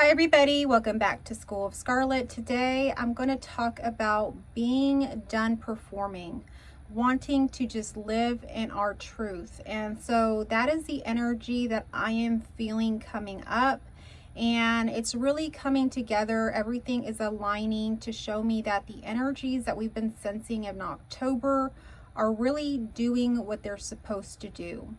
Hi everybody, welcome back to School of Scarlett. Today I'm going to talk about being done performing, wanting to just live in our truth. And so that is the energy that I am feeling coming up, and it's really coming together. Everything is aligning to show me that the energies that we've been sensing in October are really doing what they're supposed to do.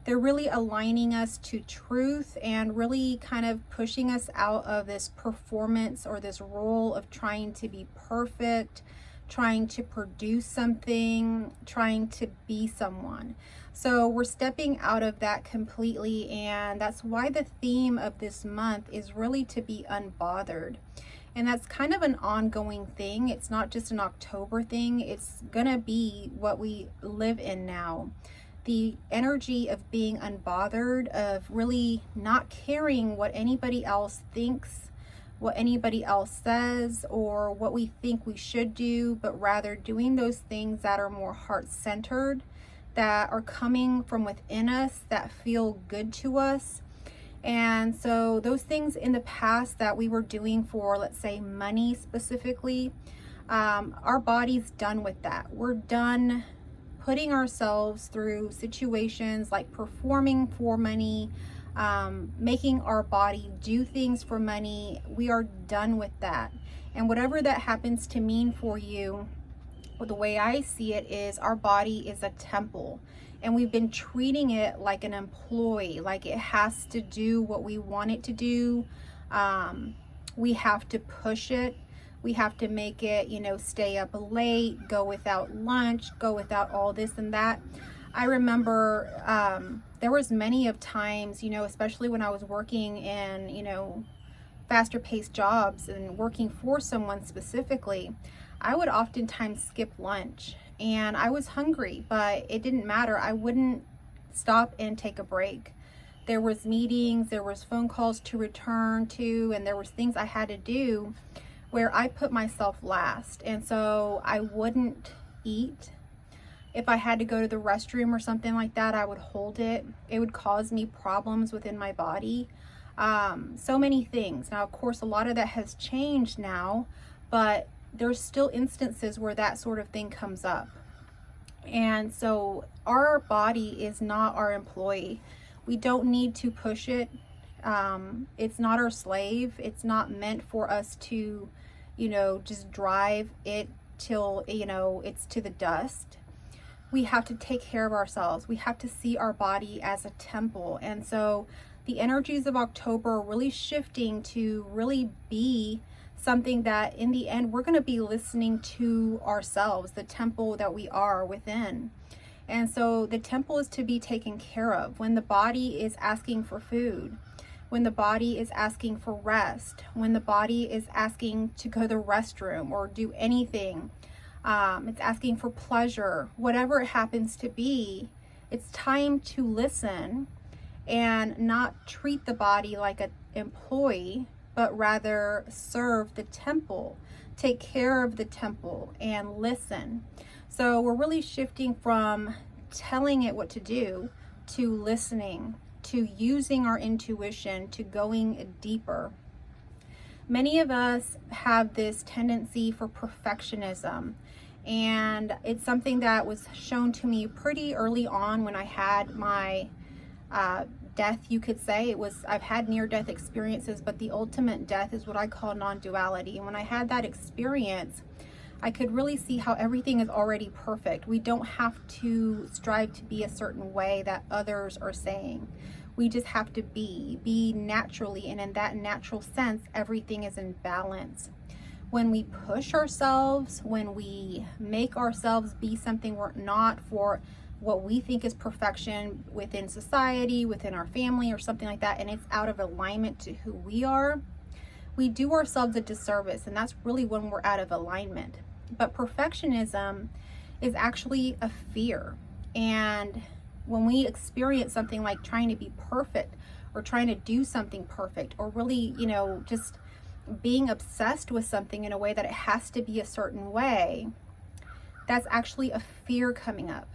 They're really aligning us to truth and really kind of pushing us out of this performance or this role of trying to be perfect, trying to produce something, trying to be someone. So we're stepping out of that completely, and that's why the theme of this month is really to be unbothered. And that's kind of an ongoing thing. It's not just an October thing. It's gonna be what we live in now. The energy of being unbothered, of really not caring what anybody else thinks, what anybody else says, or what we think we should do, but rather doing those things that are more heart-centered, that are coming from within us, that feel good to us. And so those things in the past that we were doing for, let's say, money specifically, our body's done with that. We're done putting ourselves through situations like performing for money, making our body do things for money. We are done with that. And whatever that happens to mean for you, the way I see it is our body is a temple, and we've been treating it like an employee, like it has to do what we want it to do. We have to push it. We have to make it, stay up late, go without lunch, go without all this and that. I remember there was many of times, especially when I was working in, faster paced jobs and working for someone specifically, I would oftentimes skip lunch, and I was hungry, but it didn't matter. I wouldn't stop and take a break. There was meetings, there was phone calls to return to, and there was things I had to do where I put myself last. And so I wouldn't eat. If I had to go to the restroom or something like that, I would hold it. It would cause me problems within my body. So many things. Now, of course, a lot of that has changed now, but there's still instances where that sort of thing comes up. And so our body is not our employee. We don't need to push it. It's not our slave. It's not meant for us to, just drive it till, it's to the dust. We have to take care of ourselves. We have to see our body as a temple. And so the energies of October are really shifting to really be something that in the end, we're going to be listening to ourselves, the temple that we are within. And so the temple is to be taken care of. When the body is asking for food, when the body is asking for rest, when the body is asking to go to the restroom or do anything, it's asking for pleasure, whatever it happens to be, it's time to listen and not treat the body like an employee, but rather serve the temple, take care of the temple, and listen. So we're really shifting from telling it what to do to listening, to using our intuition, to going deeper. Many of us have this tendency for perfectionism, and it's something that was shown to me pretty early on when I had my death, you could say. I've had near-death experiences, but the ultimate death is what I call non-duality. And when I had that experience, I could really see how everything is already perfect. We don't have to strive to be a certain way that others are saying. We just have to be naturally, and in that natural sense, everything is in balance. When we push ourselves, when we make ourselves be something we're not for what we think is perfection within society, within our family or something like that, and it's out of alignment to who we are, we do ourselves a disservice, and that's really when we're out of alignment. But perfectionism is actually a fear. And when we experience something like trying to be perfect or trying to do something perfect, or really, just being obsessed with something in a way that it has to be a certain way, that's actually a fear coming up.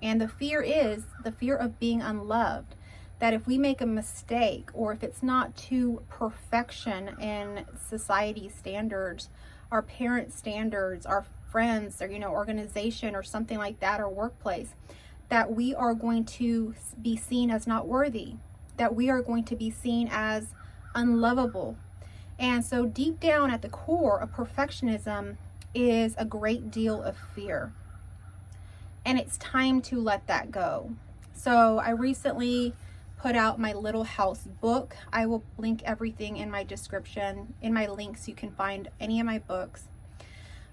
And the fear is the fear of being unloved, that if we make a mistake, or if it's not to perfection in society standards, our parent standards, our friends, or organization or something like that, or workplace, that we are going to be seen as not worthy, that we are going to be seen as unlovable. And so deep down at the core of perfectionism is a great deal of fear. And it's time to let that go. So I recently put out my Little House book. I will link everything in my description. In my links, you can find any of my books.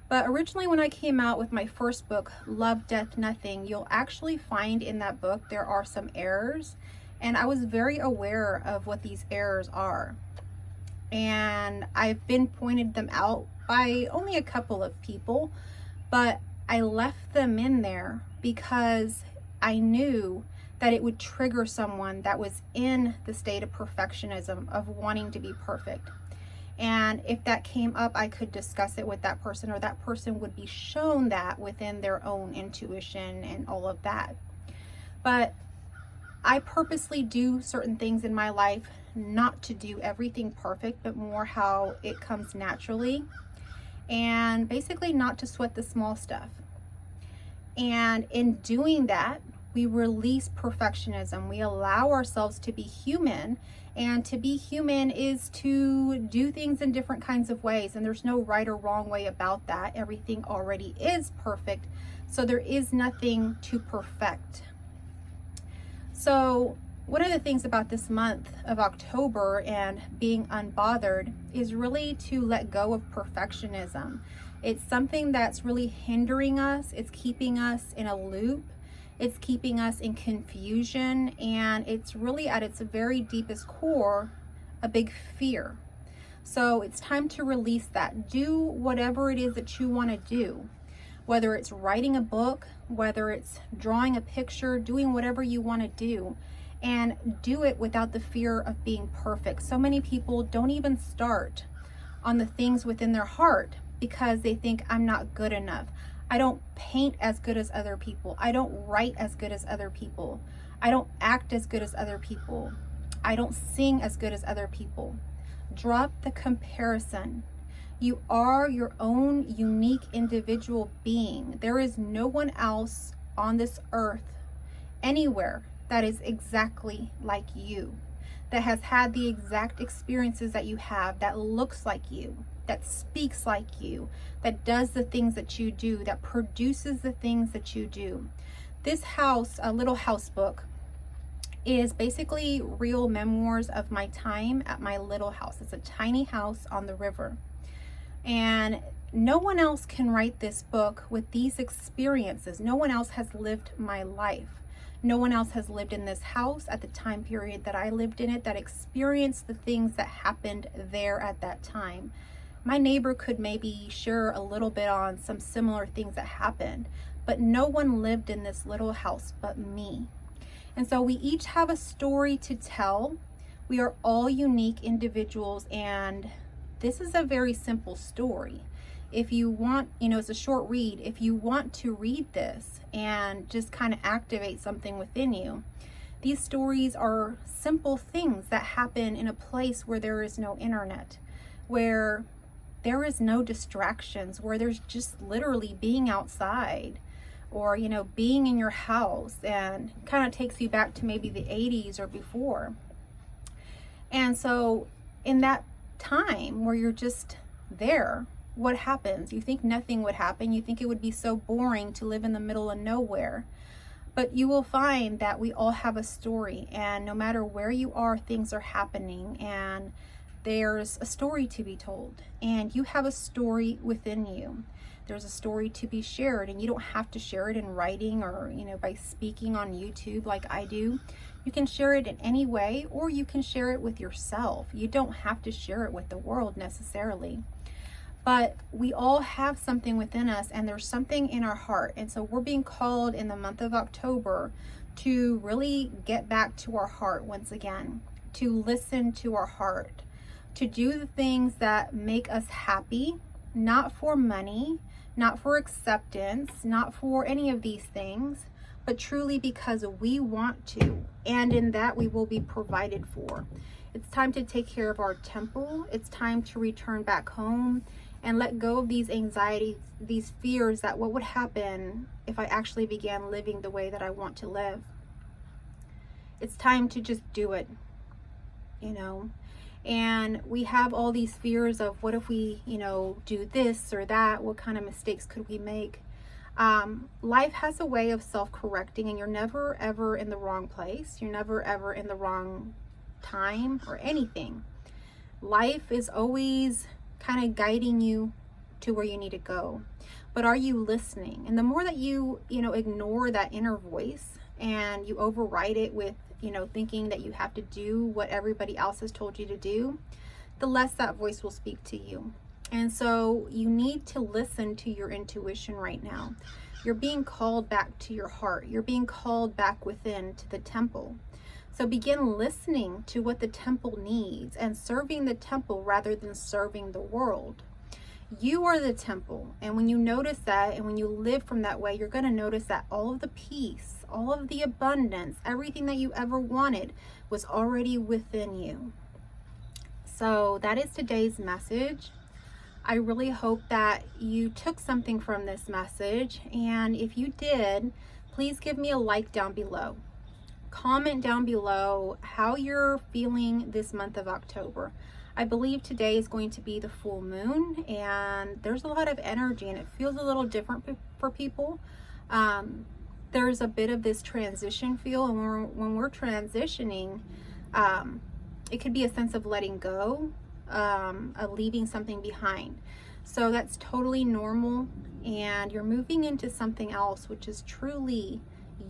But originally when I came out with my first book, Love, Death, Nothing, you'll actually find in that book there are some errors. And I was very aware of what these errors are. And I've been pointed them out by only a couple of people, but I left them in there because I knew that it would trigger someone that was in the state of perfectionism, of wanting to be perfect. And if that came up, I could discuss it with that person, or that person would be shown that within their own intuition and all of that. But I purposely do certain things in my life not to do everything perfect, but more how it comes naturally, and basically not to sweat the small stuff. And in doing that, we release perfectionism. We allow ourselves to be human, and to be human is to do things in different kinds of ways, and there's no right or wrong way about that. Everything already is perfect, so there is nothing to perfect. So one of the things about this month of October and being unbothered is really to let go of perfectionism. It's something that's really hindering us. It's keeping us in a loop. It's keeping us in confusion, and it's really at its very deepest core a big fear. So it's time to release that. Do whatever it is that you want to do, whether it's writing a book, whether it's drawing a picture, doing whatever you want to do, and do it without the fear of being perfect. So many people don't even start on the things within their heart because they think, I'm not good enough. I don't paint as good as other people. I don't write as good as other people. I don't act as good as other people. I don't sing as good as other people. Drop the comparison. You are your own unique individual being. There is no one else on this earth, anywhere, that is exactly like you, that has had the exact experiences that you have, that looks like you, that speaks like you, that does the things that you do, that produces the things that you do. This house, a Little House book, is basically real memoirs of my time at my little house. It's a tiny house on the river. And no one else can write this book with these experiences. No one else has lived my life. No one else has lived in this house at the time period that I lived in it, that experienced the things that happened there at that time. My neighbor could maybe share a little bit on some similar things that happened, but no one lived in this little house but me. And so we each have a story to tell. We are all unique individuals, and this is a very simple story. If you want, it's a short read. If you want to read this and just kind of activate something within you, these stories are simple things that happen in a place where there is no internet, where there is no distractions, where there's just literally being outside, or being in your house, and kind of takes you back to maybe the 80s or before. And so in that time where you're just there, what happens? You think nothing would happen. You think it would be so boring to live in the middle of nowhere. But you will find that we all have a story, and no matter where you are, things are happening, and there's a story to be told, and you have a story within you. There's a story to be shared, and you don't have to share it in writing or by speaking on YouTube like I do. You can share it in any way, or you can share it with yourself. You don't have to share it with the world necessarily. But we all have something within us, and there's something in our heart. And so we're being called in the month of October to really get back to our heart once again, to listen to our heart, to do the things that make us happy, not for money, not for acceptance, not for any of these things, but truly because we want to, and in that we will be provided for. It's time to take care of our temple. It's time to return back home and let go of these anxieties, these fears that what would happen if I actually began living the way that I want to live. It's time to just do it, you know. And we have all these fears of what if we, you know, do this or that? What kind of mistakes could we make? Life has a way of self-correcting, and you're never ever in the wrong place. You're never ever in the wrong time or anything. Life is always kind of guiding you to where you need to go. But are you listening? And the more that you ignore that inner voice and you override it with, thinking that you have to do what everybody else has told you to do, the less that voice will speak to you. And so you need to listen to your intuition right now. You're being called back to your heart. You're being called back within to the temple. So begin listening to what the temple needs and serving the temple rather than serving the world. You are the temple. And when you notice that and when you live from that way, you're going to notice that all of the peace, all of the abundance, everything that you ever wanted was already within you. So that is today's message. I really hope that you took something from this message. And if you did, please give me a like down below. Comment down below how you're feeling this month of October. I believe today is going to be the full moon, and there's a lot of energy, and it feels a little different for people. There's a bit of this transition feel, and when we're transitioning, it could be a sense of letting go, of leaving something behind. So that's totally normal, and you're moving into something else, which is truly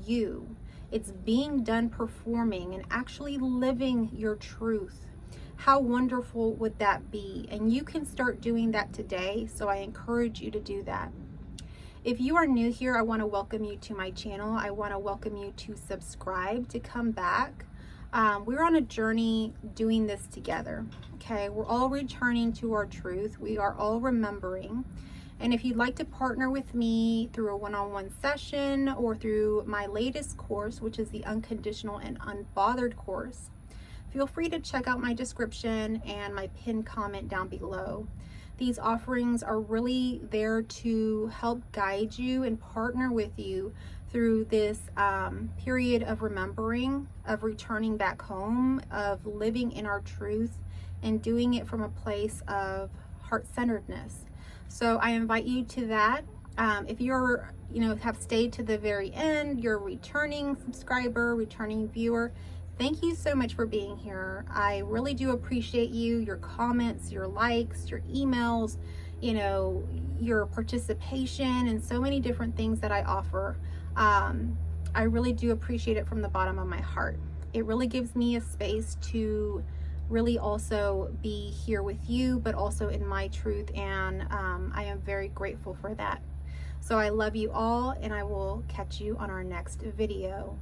you. It's being done performing and actually living your truth. How wonderful would that be? And you can start doing that today, so I encourage you to do that. If you are new here, I want to welcome you to my channel. I want to welcome you to subscribe, to come back. We're on a journey doing this together, okay? We're all returning to our truth. We are all remembering. And if you'd like to partner with me through a one-on-one session or through my latest course, which is the Unconditional and Unbothered course, feel free to check out my description and my pinned comment down below. These offerings are really there to help guide you and partner with you through this period of remembering, of returning back home, of living in our truth, and doing it from a place of heart-centeredness. So I invite you to that. If you're, have stayed to the very end, you're a returning subscriber, returning viewer, thank you so much for being here. I really do appreciate you, your comments, your likes, your emails, your participation, and so many different things that I offer. I really do appreciate it from the bottom of my heart. It really gives me a space to really also be here with you, but also in my truth, and I am very grateful for that. So I love you all, and I will catch you on our next video.